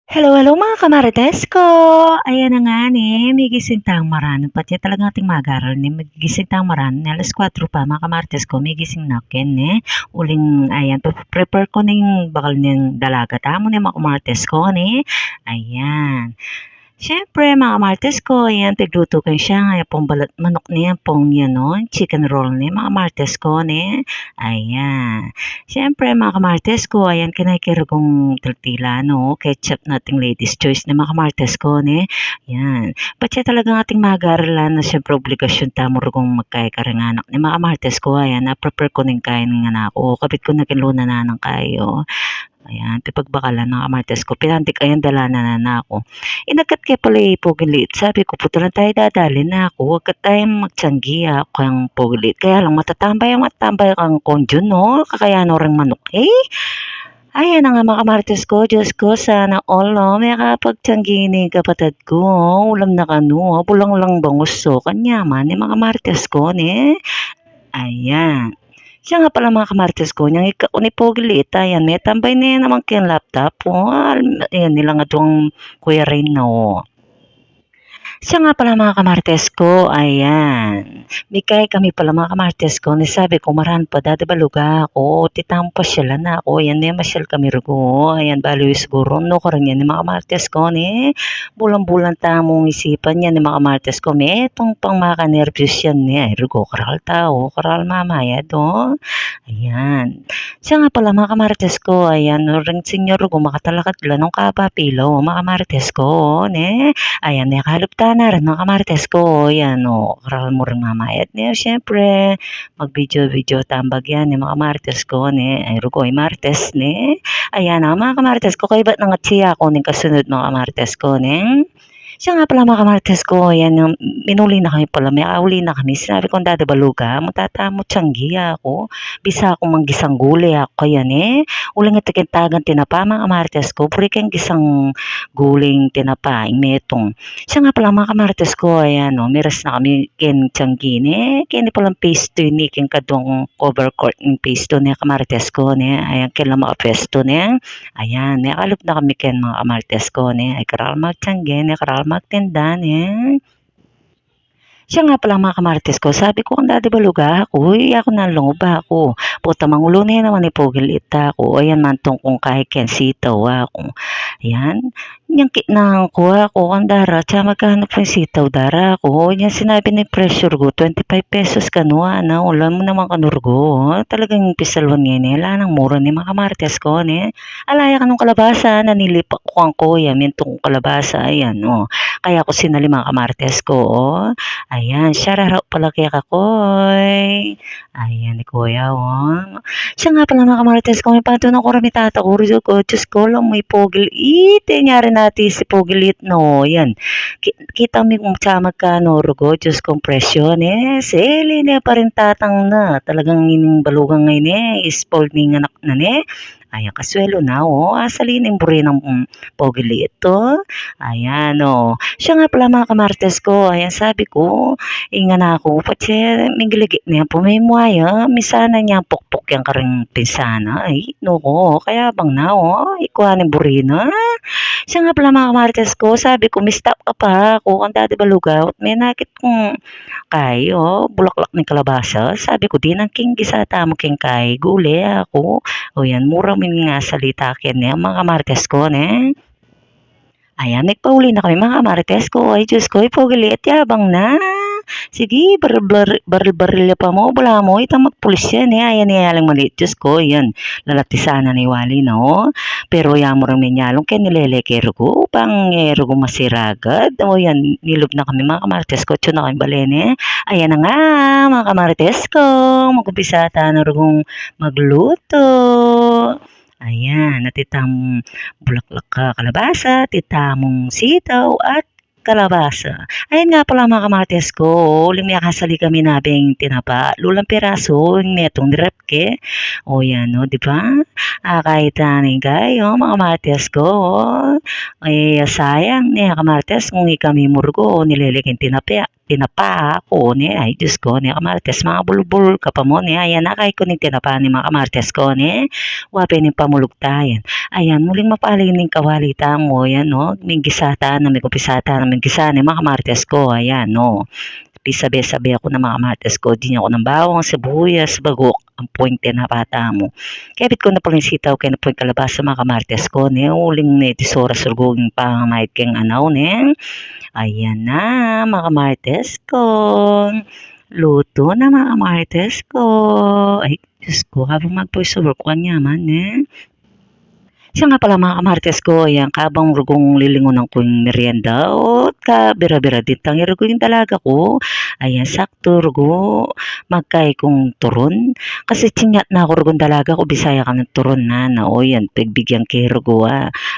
Hello, hello mga kamarites ko! Ayan na nga ni, may gising tang maran. Pati talagang ating mag-aral ni, magigising tang maran. Alas 4 pa mga kamarites ko, may gising na ken ni. Uling, ayan, prepare ko na yung bakal niyang dalaga. Tamo ni mga kamarites ko ni. Ayan. Siyempre, mga martes ko, ayan, tigluto ko siya. Ngayon pong balat manok niya, pong yan, no? Chicken roll ni mga martes ko, ni. Ayan. Siyempre, mga martes ko, ayan, kinaikirugong tortilla, no? Ketchup nating ladies choice ni mga martes ko, ni. Ayan. Ba't siya talagang ating mag-aaralan na siyempre obligasyon tamo rugong magkaya-karinganak ni mga martes ko, ayan, na-prepare ko ning kain ng anak ko. Kapit ko na kinluna na ng kayo. Ayan, tipagbakalan ng amartes ko. Pinantik ayan dala na ako. Inagat kay pala pogilit. Sabi ko, puto lang tayo dadali na ako. Huwag ka tayong magtiyanggi ako kang pogilit. Kaya lang matatambay kang konjun, no? Kakayano rin manok. Ayan na nga mga kamartes ko. Diyos ko, sana all, no? May kapagtiyanggi ni kapatid ko. Ulam na kanu. Bulang lang banguso. Kanyaman, ni mga martes ko, ni. Ayan. Siya nga pala mga kamartes ko, niyang ikaw pogilit, ayan, may tambay na yan naman kayang laptop, ayan, nila nga tuwang Kuya Rain na, Siya nga pala mga kamartes ko, ayan. Mikay kami pala mga kamartes ko, nasabi ko maran pa dadabaluga ako, titang pasyala na ako, ayan na masyal kami rugo, ayan baliw siguro, no karan yan ni mga kamartes ko ni, bulang-bulang tamong isipan yan ni mga kamartes ko, may itong pang makanervyos yan ni, ay rugo karal tao, karal mamaya do, ayan. Siya nga pala mga kamartes ko, ayan, ring senyor rugo makatalakad lang nung kapapilo, mga kamartes ko, ni, ayan, nakalupta na rin mga kamarites ko. Yan, o. Karal mo rin mamayat niya. Siyempre, mag-video-video tambag yan ni mga kamarites ko. Ni. Ay, rugoy marites ni. Ayan, mga kamarites ko. Kaya ba't nangatsiya ako ng kasunod mga kamarites ko. Ni. Siya nga pala mga kamartes ko, yan, minuli na kami pala, may auli na kami. Sinabi ko, dadabaluga, mo tiyanggi ako. Bisa akong manggisang gulay ako kaya ni. Uling itikintagan tinapa mga kamartes ko, puri kang gisang guling tinapa, metong. Siya nga pala mga kamartes ko, ayan, no, miras na kami ken tiyanggi ni. Kaya ni palang pesto ni, ken kadong cover court ng pesto ni kamartes ko ni. Ayan, kailan makapesto ni. Ayan, nakalap na kami ken mga kamartes ko ni. Ay karal magtiyanggi ni, karal magtinda ni. Siya nga pala mga kamartes ko, sabi ko kung dadabaluga ako, ako na lungob ako. Puta mangulo na naman ni Pogil ita ako. Ayan man tong kung kahit ken sitaw ako. Ayan. Yang kitnang ko ako, ang dara, tsaka magkano po yung sitaw dara ako. Yan sinabi ni pressure ko, 25 pesos kanwa na, wala mo naman kanurgo. Talagang pisalwan ngayon wala nang mura ni mga kamartes ko ni. Alaya ka nung kalabasa, nanilipak ko ang kuya, mintong kalabasa, ayan, Kaya ako sinali mga kamartes ko, Ayan, shout-out pala kay Kakoy. Ayan ni Kuya, Siya nga pala mga kamarites ko, may pato na ko rami tatakuro ko. Diyos ko lang, may pogilit. Nyari natin si pogilit, no. Yan. Kita mi kung sa magkano, rugo. Diyos kong presyon, Sili na pa rin tatang na. Talagang ining balugang ngayon, spoiled mi anak na, Ayan, kaswelo na, Asalin buri ng pogili ito. Ayan, Siya nga pala mga kamartes ko, ayan sabi ko, inga na ako, pati mingiligi niya po may muaya, misana niya pukpuk yung karing pinsana, ay, nuko, kaya bang na, ikuha ni burina. Siya nga pala mga kamartes ko, sabi ko, mistap ka pa, ako, ang dati balugaw, may nakit kong kayo, bulaklak ng kalabasa, sabi ko, di nang king gisata mo king kay, guli ako, o yan, mura min nga salita kin niya, mga kamartes ko, Ayan, nagpauli na kami mga marites ko. Ay, Diyos ko, ipogilit, yabang na. Sige, baril pa mo, bula mo, itang magpulis yan, Ayan, yaling maliit, Diyos ko, yan. Lalatisana ni Wali, no? Pero yan mo rin minyalong kaya nilelekero ko, upang ko masiragad. O yan, nilob na kami mga kamarites ko, tso na kami balene. Ayan na nga, mga kamarites ko, mag-umpisa tayo na rin magluto. Ayan, natitam bulaklak ka kalabasa, titamong sitaw at kalabasa. Ayan nga pala mga kamartes ko, uling may kasali kami nabing tinapa, lulang piraso, yung metong nirepke. O yan, no, di ba? Kahit taning kayo, mga kamartes ko, sayang, kamartes, kung kami murgo, nililigin tinapa ako ni ay Diyos ko ni kamartes mga bulbul ka pa mo ni ayan na kay ko ni tinapa ni mga kamartes ko ni wape ni pamulugtayan ayan muling mapaling ning kawalita mo yan no may gisata na may kupisata na may gisa ni mga kamartes ko ayan no sabi ako ng mga kamartes ko din ako ng bawang sibuyas bagok ang point na pata mo kaya ko na paling sitaw kaya na po yung kalabasa mga kamartes ko ni uling ni tisora surgong pangmayit keng anaw ni ayan na mga kamartes ko. Luto na mga kamartes ko. Ay, Diyos ko, habang mag-voice over ko kanyaman siya nga pala mga kamartes ko, ayan, kabang rugong lilingon ko yung merienda o bira-bira din tangi rugo yung dalaga ko. Ayan, sakto rugo, magkay kong turon. Kasi tinyat na ako rugong dalaga ko, bisaya ka ng turon na o yan, pagbigyan kay rugo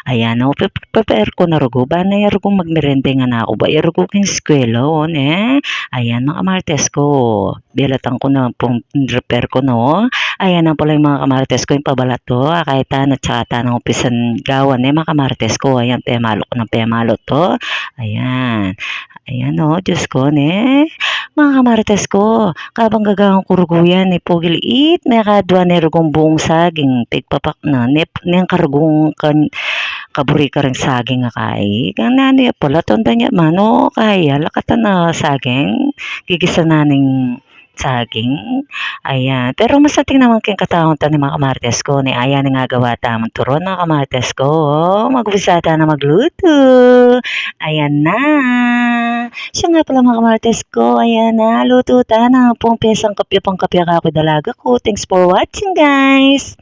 Ayan, o, prepare ko na rugo, ba na yung rugong magmerienda nga na ako ba, yung rugo king skwela o, Ayan, mga kamartes ko, bilatan ko na pong repair ko no. Ayan na pala yung mga kamartes ko, yung pabalat to. Kahit na tsaka ng upisan gawan mga kamartes ko. Ayan, pemalo ko ng pemalo to. Ayan. Ayan o, Diyos ko mga kamartes ko, kabang gagawang kuruguyan pugiliit, may kadwa ni rugong buong saging, tigpapak na, niyang karugong kaburi ka rin saging nga kai. Ganano ya pala, tonda niya mano, kaya lakatan na saging, gigisa na ning saging. Ayan. Pero masating naman kayong katawang ni mga kamartes ko. Ni ayan nga gawa tamang turon mga kamartes ko. Magbisata na magluto. Ayan na. Siya nga pala mga kamartes ko. Ayan na. Luto ta na pong pesang kapya pang kapya ka ako dalaga ko. Thanks for watching guys.